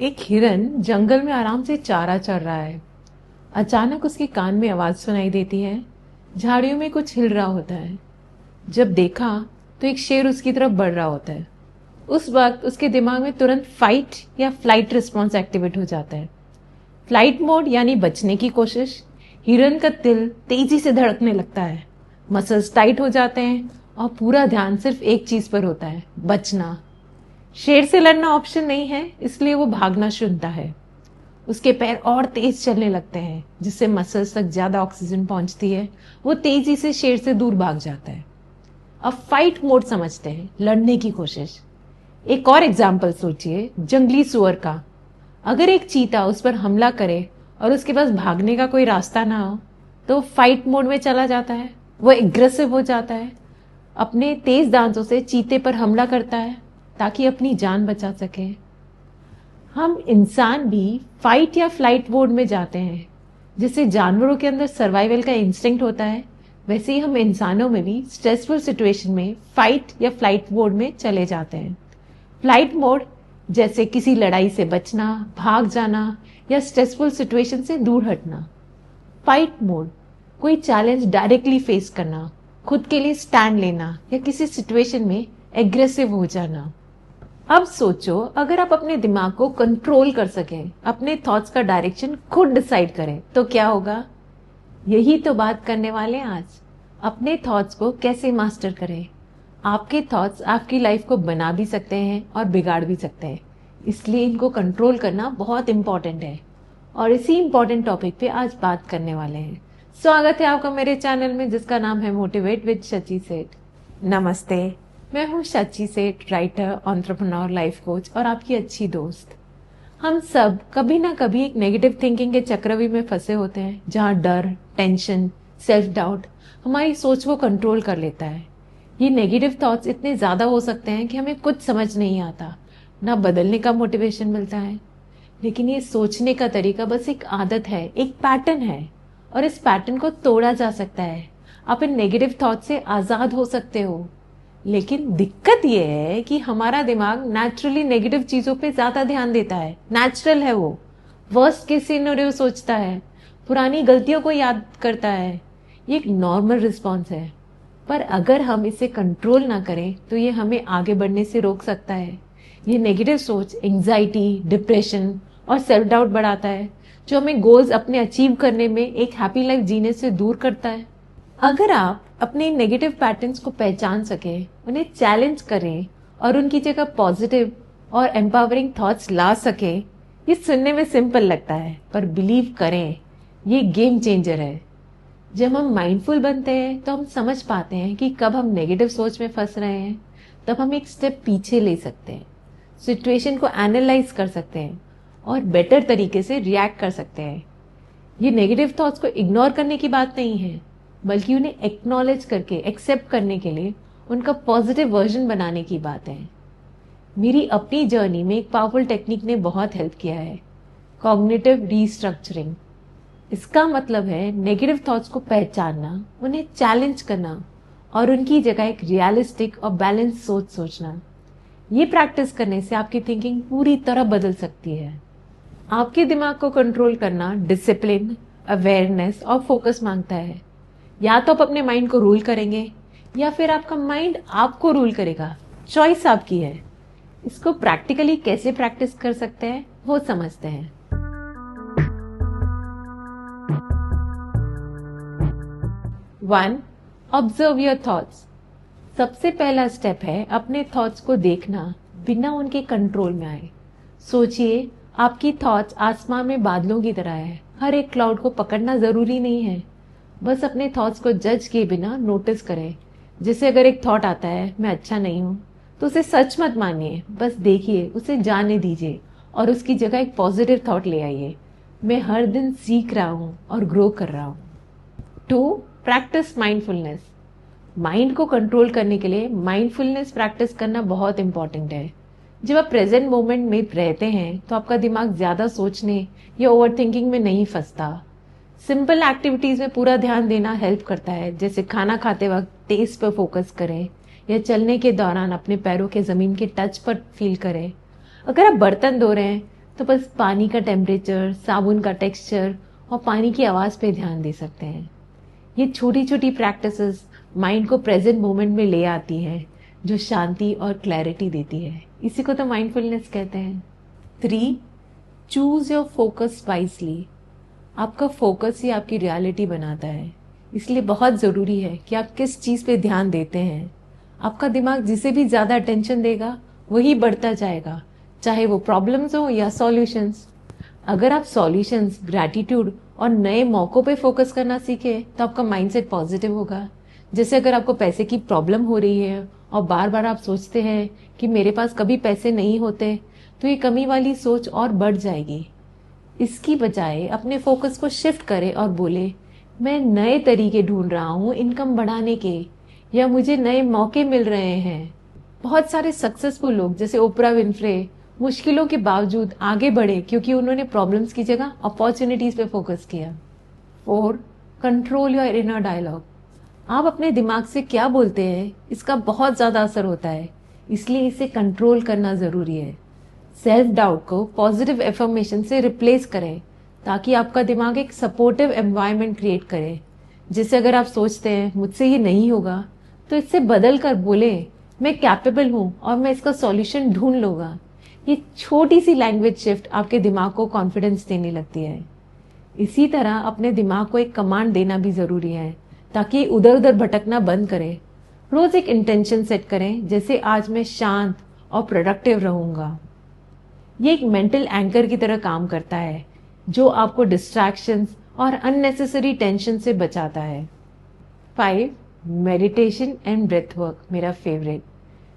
एक हिरन जंगल में आराम से चारा चर रहा है। अचानक उसके कान में आवाज सुनाई देती है। झाड़ियों में कुछ हिल रहा होता है। जब देखा तो एक शेर उसकी तरफ बढ़ रहा होता है। उस वक्त उसके दिमाग में तुरंत फाइट या फ्लाइट रिस्पॉन्स एक्टिवेट हो जाता है। फ्लाइट मोड यानी बचने की कोशिश। हिरन का दिल तेजी से धड़कने लगता है, मसल्स टाइट हो जाते हैं और पूरा ध्यान सिर्फ एक चीज पर होता है, बचना। शेर से लड़ना ऑप्शन नहीं है, इसलिए वो भागना चुनता है। उसके पैर और तेज चलने लगते हैं, जिससे मसल्स तक ज्यादा ऑक्सीजन पहुंचती है। वो तेजी से शेर से दूर भाग जाता है। अब फाइट मोड समझते हैं, लड़ने की कोशिश। एक और एग्जाम्पल सोचिए, जंगली सुअर का। अगर एक चीता उस पर हमला करे और उसके पास भागने का कोई रास्ता ना हो, तो फाइट मोड में चला जाता है। वो एग्रेसिव हो जाता है, अपने तेज दांतों से चीते पर हमला करता है ताकि अपनी जान बचा सके। हम इंसान भी फाइट या फ्लाइट मोड में जाते हैं। जिससे जानवरों के अंदर सर्वाइवल का इंस्टिंक्ट होता है, वैसे ही हम इंसानों में भी स्ट्रेसफुल सिचुएशन में फाइट या फ्लाइट मोड में चले जाते हैं। फ्लाइट मोड जैसे किसी लड़ाई से बचना, भाग जाना या स्ट्रेसफुल सिचुएशन से दूर हटना। फाइट मोड कोई चैलेंज डायरेक्टली फेस करना, खुद के लिए स्टैंड लेना या किसी सिचुएशन में एग्रेसिव हो जाना। अब सोचो, अगर आप अपने दिमाग को कंट्रोल कर सकें, अपने थॉट्स का डायरेक्शन खुद डिसाइड करें, तो क्या होगा? यही तो बात करने वाले हैं आज। अपने थॉट्स को कैसे मास्टर करें। आपके थॉट्स आपकी लाइफ को बना भी सकते हैं और बिगाड़ भी सकते हैं, इसलिए इनको कंट्रोल करना बहुत इंपॉर्टेंट है। और इसी इंपॉर्टेंट टॉपिक पे आज बात करने वाले हैं। स्वागत है आपका मेरे चैनल में, जिसका नाम है मोटिवेट विद शची सेठ। नमस्ते, मैं हूँ शची सेठ, राइटर, एंटरप्रेन्योर, लाइफ कोच और आपकी अच्छी दोस्त। हम सब कभी ना कभी एक नेगेटिव थिंकिंग के चक्रव्यूह में फंसे होते हैं, जहाँ डर, टेंशन, सेल्फ डाउट हमारी सोच को कंट्रोल कर लेता है। ये नेगेटिव थॉट्स इतने ज्यादा हो सकते हैं कि हमें कुछ समझ नहीं आता, ना बदलने का मोटिवेशन मिलता है। लेकिन ये सोचने का तरीका बस एक आदत है, एक पैटर्न है, और इस पैटर्न को तोड़ा जा सकता है। आप इन नेगेटिव थॉट से आजाद हो सकते हो। लेकिन दिक्कत यह है कि हमारा दिमाग नेचुरली नेगेटिव चीजों पे ज्यादा ध्यान देता है। नेचुरल है वो। वर्स्ट केस सिनेरियो सोचता है, पुरानी गलतियों को याद करता है। ये एक नॉर्मल रिस्पॉन्स है। पर अगर हम इसे कंट्रोल ना करें तो ये हमें आगे बढ़ने से रोक सकता है। ये नेगेटिव सोच एंजाइटी, डिप्रेशन और सेल्फ डाउट बढ़ाता है, जो हमें गोल्स अपने अचीव करने में, एक हैप्पी लाइफ जीने से दूर करता है। अगर आप अपने नेगेटिव पैटर्न्स को पहचान सकें, उन्हें चैलेंज करें और उनकी जगह पॉजिटिव और एम्पावरिंग थॉट्स ला सकें, ये सुनने में सिंपल लगता है, पर बिलीव करें, ये गेम चेंजर है। जब हम माइंडफुल बनते हैं तो हम समझ पाते हैं कि कब हम नेगेटिव सोच में फंस रहे हैं। तब हम एक स्टेप पीछे ले सकते हैं, सिचुएशन को एनालाइज कर सकते हैं और बेटर तरीके से रिएक्ट कर सकते हैं। ये नेगेटिव थॉट्स को इग्नोर करने की बात नहीं है, बल्कि उन्हें एक्नॉलेज करके एक्सेप्ट करने के लिए उनका पॉजिटिव वर्जन बनाने की बात है। मेरी अपनी जर्नी में एक पावरफुल टेक्निक ने बहुत हेल्प किया है, कॉग्निटिव रीस्ट्रक्चरिंग। इसका मतलब है नेगेटिव थॉट्स को पहचानना, उन्हें चैलेंज करना और उनकी जगह एक रियलिस्टिक और बैलेंस सोच सोचना। ये प्रैक्टिस करने से आपकी थिंकिंग पूरी तरह बदल सकती है। आपके दिमाग को कंट्रोल करना डिसिप्लिन, अवेयरनेस और फोकस मांगता है। या तो आप अपने माइंड को रूल करेंगे या फिर आपका माइंड आपको रूल करेगा। चॉइस आपकी है। इसको प्रैक्टिकली कैसे प्रैक्टिस कर सकते हैं वो समझते हैं। 1. Observe your thoughts. सबसे पहला स्टेप है अपने थॉट्स को देखना बिना उनके कंट्रोल में आए। सोचिए, आपकी थॉट्स आसमान में बादलों की तरह है। हर एक क्लाउड को पकड़ना जरूरी नहीं है। बस अपने थॉट्स को जज किए बिना नोटिस करें। जैसे अगर एक थॉट आता है, मैं अच्छा नहीं हूं, तो उसे सच मत मानिए, बस देखिए, उसे जाने दीजिए और उसकी जगह एक पॉजिटिव थॉट ले आइए, मैं हर दिन सीख रहा हूं और ग्रो कर रहा हूं। 2. Practice mindfulness. माइंड को कंट्रोल करने के लिए माइंडफुलनेस प्रैक्टिस करना बहुत इंपॉर्टेंट है। जब आप प्रेजेंट मोमेंट में रहते हैं तो आपका दिमाग ज्यादा सोचने या ओवर थिंकिंग में नहीं फंसता। सिंपल एक्टिविटीज में पूरा ध्यान देना हेल्प करता है, जैसे खाना खाते वक्त टेस्ट पर फोकस करें या चलने के दौरान अपने पैरों के जमीन के टच पर फील करें। अगर आप बर्तन धो रहे हैं तो बस पानी का टेम्परेचर, साबुन का टेक्सचर और पानी की आवाज़ पे ध्यान दे सकते हैं। ये छोटी छोटी प्रैक्टिसेस माइंड को प्रेजेंट मोमेंट में ले आती हैं, जो शांति और क्लैरिटी देती है। इसी को तो माइंडफुलनेस कहते हैं। 3. Choose your focus wisely. आपका फोकस ही आपकी रियलिटी बनाता है, इसलिए बहुत ज़रूरी है कि आप किस चीज़ पे ध्यान देते हैं। आपका दिमाग जिसे भी ज़्यादा अटेंशन देगा वही बढ़ता जाएगा, चाहे वो प्रॉब्लम्स हो या सॉल्यूशंस। अगर आप सॉल्यूशंस, ग्रैटिट्यूड और नए मौक़ों पे फोकस करना सीखें तो आपका माइंडसेट पॉजिटिव होगा। जैसे अगर आपको पैसे की प्रॉब्लम हो रही है और बार बार आप सोचते हैं कि मेरे पास कभी पैसे नहीं होते, तो ये कमी वाली सोच और बढ़ जाएगी। इसकी बजाय अपने फोकस को शिफ्ट करें और बोले, मैं नए तरीके ढूंढ रहा हूँ इनकम बढ़ाने के, या मुझे नए मौके मिल रहे हैं। बहुत सारे सक्सेसफुल लोग जैसे ओपरा विनफ्रे मुश्किलों के बावजूद आगे बढ़े क्योंकि उन्होंने प्रॉब्लम्स की जगह अपॉर्चुनिटीज पे फोकस किया। 4. Control your inner dialogue. आप अपने दिमाग से क्या बोलते हैं इसका बहुत ज़्यादा असर होता है, इसलिए इसे कंट्रोल करना ज़रूरी है। सेल्फ डाउट को पॉजिटिव एफर्मेशन से रिप्लेस करें ताकि आपका दिमाग एक सपोर्टिव एनवायरनमेंट क्रिएट करे। जैसे अगर आप सोचते हैं मुझसे ये नहीं होगा, तो इससे बदल कर बोले, मैं कैपेबल हूँ और मैं इसका सॉल्यूशन ढूंढ लूँगा। ये छोटी सी लैंग्वेज शिफ्ट आपके दिमाग को कॉन्फिडेंस देने लगती है। इसी तरह अपने दिमाग को एक कमांड देना भी ज़रूरी है ताकि उधर उधर भटकना बंद करे। रोज़ एक इंटेंशन सेट करें, जैसे आज मैं शांत और प्रोडक्टिव रहूँगा। ये एक मेंटल एंकर की तरह काम करता है जो आपको डिस्ट्रैक्शंस और अननेसेसरी टेंशन से बचाता है। 5. मेडिटेशन एंड ब्रेथ वर्क, मेरा फेवरेट।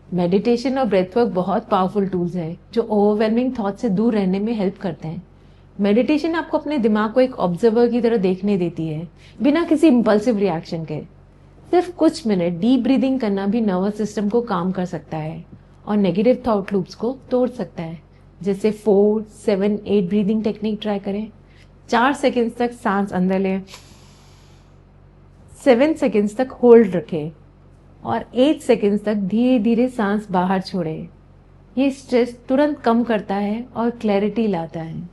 मेडिटेशन और ब्रेथ वर्क बहुत पावरफुल टूल्स हैं जो ओवरवेलमिंग थॉट से दूर रहने में हेल्प करते हैं। मेडिटेशन आपको अपने दिमाग को एक ऑब्जर्वर की तरह देखने देती है, बिना किसी इम्पल्सिव रिएक्शन के। सिर्फ कुछ मिनट डीप ब्रीदिंग करना भी नर्वस सिस्टम को काम कर सकता है और नेगेटिव थॉट लूप्स को तोड़ सकता है। जैसे 4, 7, 8 ब्रीदिंग टेक्निक ट्राई करें। 4 सेकेंड्स तक सांस अंदर लें, 7 सेकेंड्स तक होल्ड रखें और 8 सेकेंड्स तक धीरे धीरे सांस बाहर छोड़ें। ये स्ट्रेस तुरंत कम करता है और क्लैरिटी लाता है।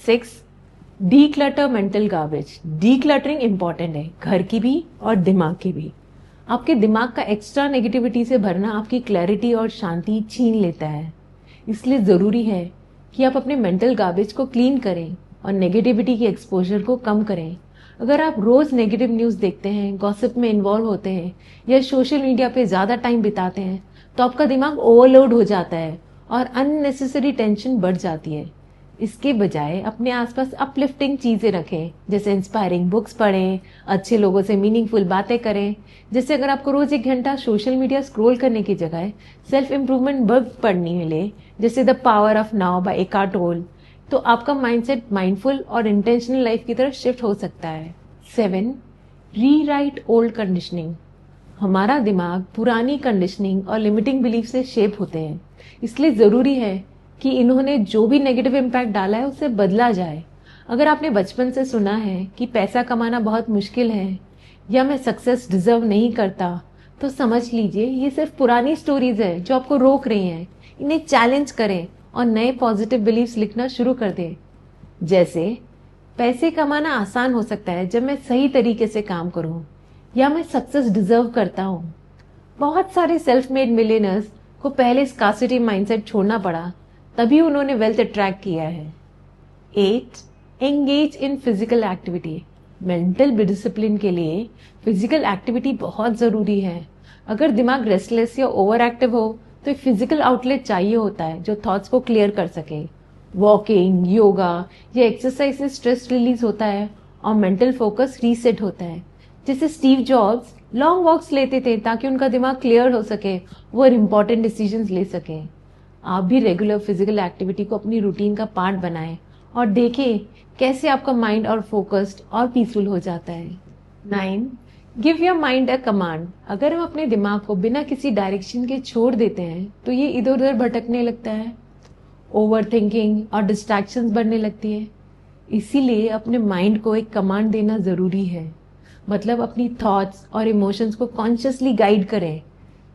6. Declutter mental garbage. Decluttering important है, घर की भी और दिमाग की भी। आपके दिमाग का एक्स्ट्रा नेगेटिविटी से भरना आपकी क्लैरिटी और शांति छीन लेता है। इसलिए ज़रूरी है कि आप अपने मेंटल गार्बेज को क्लीन करें और नेगेटिविटी की एक्सपोजर को कम करें। अगर आप रोज़ नेगेटिव न्यूज़ देखते हैं, गॉसिप में इन्वॉल्व होते हैं या सोशल मीडिया पे ज़्यादा टाइम बिताते हैं, तो आपका दिमाग ओवरलोड हो जाता है और अननेसेसरी टेंशन बढ़ जाती है। इसके बजाय अपने आसपास अपलिफ्टिंग चीज़ें रखें, जैसे इंस्पायरिंग बुक्स पढ़ें, अच्छे लोगों से मीनिंगफुल बातें करें। जैसे अगर आपको रोज़ 1 घंटा सोशल मीडिया स्क्रॉल करने की जगह सेल्फ इम्प्रूवमेंट बुक पढ़नी मिले, जैसे the power of now by Eckhart Tolle, तो आपका माइंडसेट माइंडफुल और इंटेंशनल लाइफ की तरफ शिफ्ट हो सकता है। 7. Rewrite old conditioning. हमारा दिमाग पुरानी कंडीशनिंग और लिमिटिंग बिलीफ से शेप होते हैं, इसलिए ज़रूरी है कि इन्होंने जो भी नेगेटिव इम्पैक्ट डाला है उससे बदला जाए। अगर आपने बचपन से सुना है कि पैसा कमाना बहुत मुश्किल है या मैं सक्सेस डिजर्व नहीं करता, तो समझ लीजिए ये सिर्फ पुरानी स्टोरीज है जो आपको रोक रही हैं। इन्हें चैलेंज करें और नए पॉजिटिव बिलीफ्स लिखना शुरू कर दें। जैसे, पैसे कमाना आसान हो सकता है जब मैं सही तरीके से काम करूं, या मैं सक्सेस डिजर्व करता हूं। बहुत सारे सेल्फ मेड मिलियनर्स को पहले स्कार्सिटी माइंडसेट छोड़ना पड़ा, तभी उन्होंने वेल्थ अट्रैक्ट किया है। 8. Engage in physical activity. Mental discipline के लिए फिजिकल एक्टिविटी बहुत ज़रूरी है। अगर दिमाग रेस्टलेस या ओवर एक्टिव हो तो एक फिजिकल आउटलेट चाहिए होता है जो थॉट्स को क्लियर कर सके। वॉकिंग, योगा या एक्सरसाइज से स्ट्रेस रिलीज होता है और मेंटल फोकस रीसेट होता है। जैसे स्टीव जॉब्स लॉन्ग वॉक्स लेते थे ताकि उनका दिमाग क्लियर हो सके, वो इम्पोर्टेंट डिसीजंस ले सके। आप भी रेगुलर फिजिकल एक्टिविटी को अपनी रूटीन का पार्ट बनाएं और देखें कैसे आपका माइंड और फोकस्ड और पीसफुल हो जाता है। 9. Give your mind a command. अगर हम अपने दिमाग को बिना किसी डायरेक्शन के छोड़ देते हैं तो ये इधर उधर भटकने लगता है, ओवर थिंकिंग और डिस्ट्रैक्शंस बढ़ने लगती है। इसीलिए अपने माइंड को एक कमांड देना ज़रूरी है, मतलब अपनी थॉट्स और इमोशंस को कॉन्शियसली गाइड करें।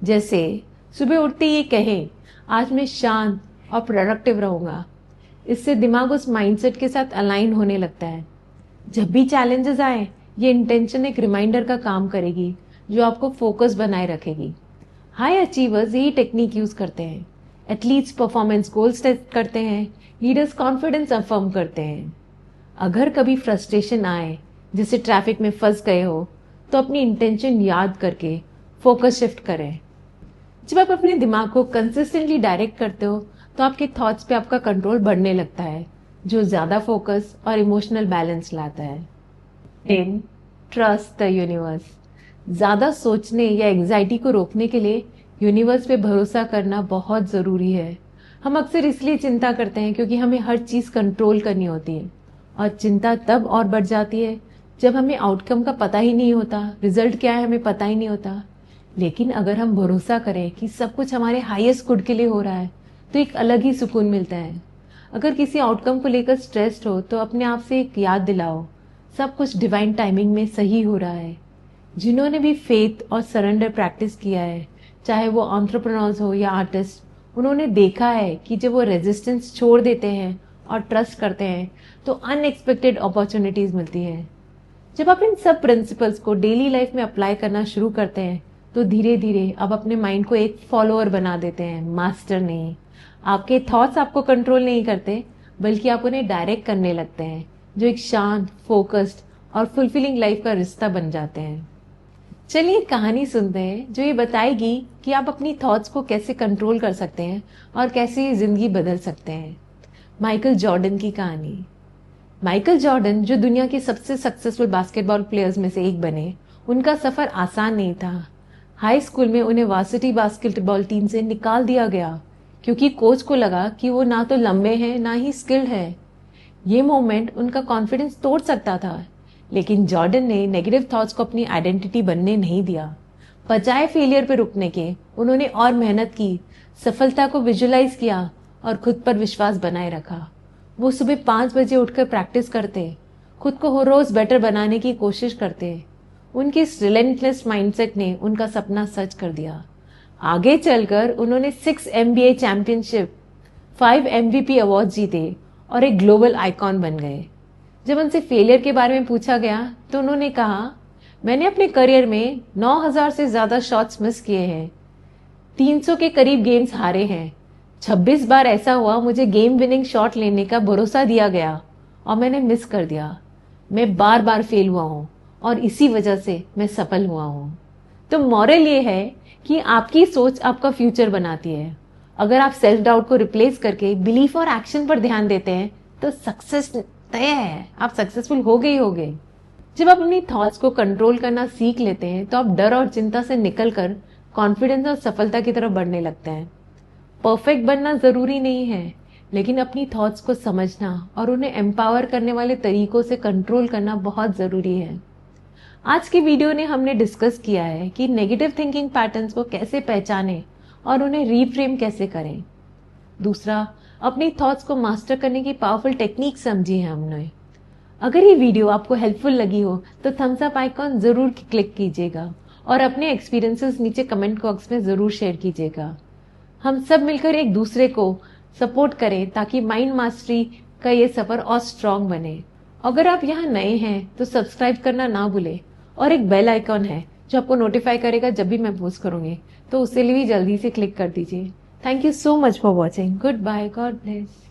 जैसे सुबह उठते ये कहें, आज मैं शांत और प्रोडक्टिव रहूँगा, इससे दिमाग उस माइंडसेट के साथ अलाइन होने लगता है। जब भी चैलेंजेस आए, ये इंटेंशन एक रिमाइंडर का काम करेगी जो आपको फोकस बनाए रखेगी। हाई अचीवर्स यही टेक्निक यूज करते हैं। एथलीट्स परफॉर्मेंस गोल्स सेट करते हैं, लीडर्स कॉन्फिडेंस अफर्म करते हैं। अगर कभी फ्रस्ट्रेशन आए, जैसे ट्रैफिक में फंस गए हो, तो अपनी इंटेंशन याद करके फोकस शिफ्ट करें। जब आप अपने दिमाग को कंसिस्टेंटली डायरेक्ट करते हो, तो आपके थॉट्स पे आपका कंट्रोल बढ़ने लगता है, जो ज्यादा फोकस और इमोशनल बैलेंस लाता है। 10. Trust the universe. ज्यादा सोचने या एंग्जाइटी को रोकने के लिए यूनिवर्स पे भरोसा करना बहुत जरूरी है। हम अक्सर इसलिए चिंता करते हैं क्योंकि हमें हर चीज कंट्रोल करनी होती है, और चिंता तब और बढ़ जाती है जब हमें आउटकम का पता ही नहीं होता, रिजल्ट क्या है हमें पता ही नहीं होता। लेकिन अगर हम भरोसा करें कि सब कुछ हमारे हाईएस्ट गुड के लिए हो रहा है, तो एक अलग ही सुकून मिलता है। अगर किसी आउटकम को लेकर स्ट्रेस्ड हो, तो अपने आप से एक याद दिलाओ, सब कुछ डिवाइन टाइमिंग में सही हो रहा है। जिन्होंने भी फेथ और सरेंडर प्रैक्टिस किया है, चाहे वो एंटरप्रेन्योर्स हो या आर्टिस्ट, उन्होंने देखा है कि जब वो रेजिस्टेंस छोड़ देते हैं और ट्रस्ट करते हैं, तो अनएक्सपेक्टेड अपॉर्चुनिटीज मिलती हैं। जब आप इन सब प्रिंसिपल्स को डेली लाइफ में अप्लाई करना शुरू करते हैं, तो धीरे धीरे आप अपने माइंड को एक फॉलोअर बना देते हैं, मास्टर नहीं। आपके थॉट्स आपको कंट्रोल नहीं करते, बल्कि आप उन्हें डायरेक्ट करने लगते हैं, जो एक शांत, फोकस्ड और फुलफिलिंग लाइफ का रिश्ता बन जाते हैं। चलिए एक कहानी सुनते हैं जो ये बताएगी कि आप अपनी थॉट्स को कैसे कंट्रोल कर सकते हैं और कैसे ये जिंदगी बदल सकते हैं। माइकल जॉर्डन की कहानी। माइकल जॉर्डन, जो दुनिया के सबसे सक्सेसफुल बास्केटबॉल प्लेयर्स में से एक बने, उनका सफर आसान नहीं था। हाई स्कूल में उन्हें वार्सिटी बास्केटबॉल टीम से निकाल दिया गया क्योंकि कोच को लगा कि वो ना तो लंबे हैं ना ही स्किल्ड है। ये मोमेंट उनका कॉन्फिडेंस तोड़ सकता था, लेकिन जॉर्डन ने नेगेटिव थॉट्स को अपनी आइडेंटिटी बनने नहीं दिया। बजाय फेलियर पर रुकने के, उन्होंने और मेहनत की, सफलता को विजुअलाइज किया और खुद पर विश्वास बनाए रखा। वो सुबह 5 बजे उठकर प्रैक्टिस करते, खुद को हर रोज बेटर बनाने की कोशिश करते। उनके इस रिलेंटलेस माइंडसेट ने उनका सपना सच कर दिया। आगे चलकर उन्होंने 6 NBA चैंपियनशिप, 5 MVP अवार्ड जीते और एक ग्लोबल आइकॉन बन गए। जब उनसे फेलियर के बारे में पूछा गया, तो उन्होंने कहा, मैंने अपने करियर में 9000 से ज्यादा शॉट्स मिस किए हैं, 300 के करीब गेम्स हारे हैं। 26 बार ऐसा हुआ मुझे गेम विनिंग शॉट लेने का भरोसा दिया गया और मैंने मिस कर दिया। मैं बार बार फेल हुआ हूं और इसी वजह से मैं सफल हुआ हूं। तो मॉरल ये है कि आपकी सोच आपका फ्यूचर बनाती है। अगर आप सेल्फ डाउट को रिप्लेस करके बिलीफ और एक्शन पर ध्यान देते हैं, तो सक्सेस तय है, आप सक्सेसफुल हो गए ही हो गए। जब आप अपनी थॉट्स को कंट्रोल करना सीख लेते हैं, तो आप डर और चिंता से निकलकर कॉन्फिडेंस और सफलता की तरफ बढ़ने लगते हैं। परफेक्ट बनना जरूरी नहीं है, लेकिन अपनी थॉट्स को समझना और उन्हें एम्पावर करने वाले तरीकों से कंट्रोल करना बहुत जरूरी है। आज की वीडियो ने हमने डिस्कस किया है कि नेगेटिव थिंकिंग पैटर्न्स को कैसे पहचानें और उन्हें रीफ्रेम कैसे करें। दूसरा, अपनी थॉट्स को मास्टर करने की पावरफुल टेक्निक समझी है हमने। अगर ये वीडियो आपको हेल्पफुल लगी हो, तो थम्स अप आइकॉन जरूर क्लिक कीजिएगा और अपने एक्सपीरियंसेस नीचे कमेंट बॉक्स में जरूर शेयर कीजिएगा। हम सब मिलकर एक दूसरे को सपोर्ट करें ताकि माइंड मास्टरी का ये सफर और स्ट्रांग बने। अगर आप यहाँ नए हैं, तो सब्सक्राइब करना ना भूलें, और एक बेल आइकॉन है जो आपको नोटिफाई करेगा जब भी मैं पोस्ट करूंगी, तो उससे भी जल्दी से क्लिक कर दीजिए। Thank you so much for watching. Goodbye, God bless.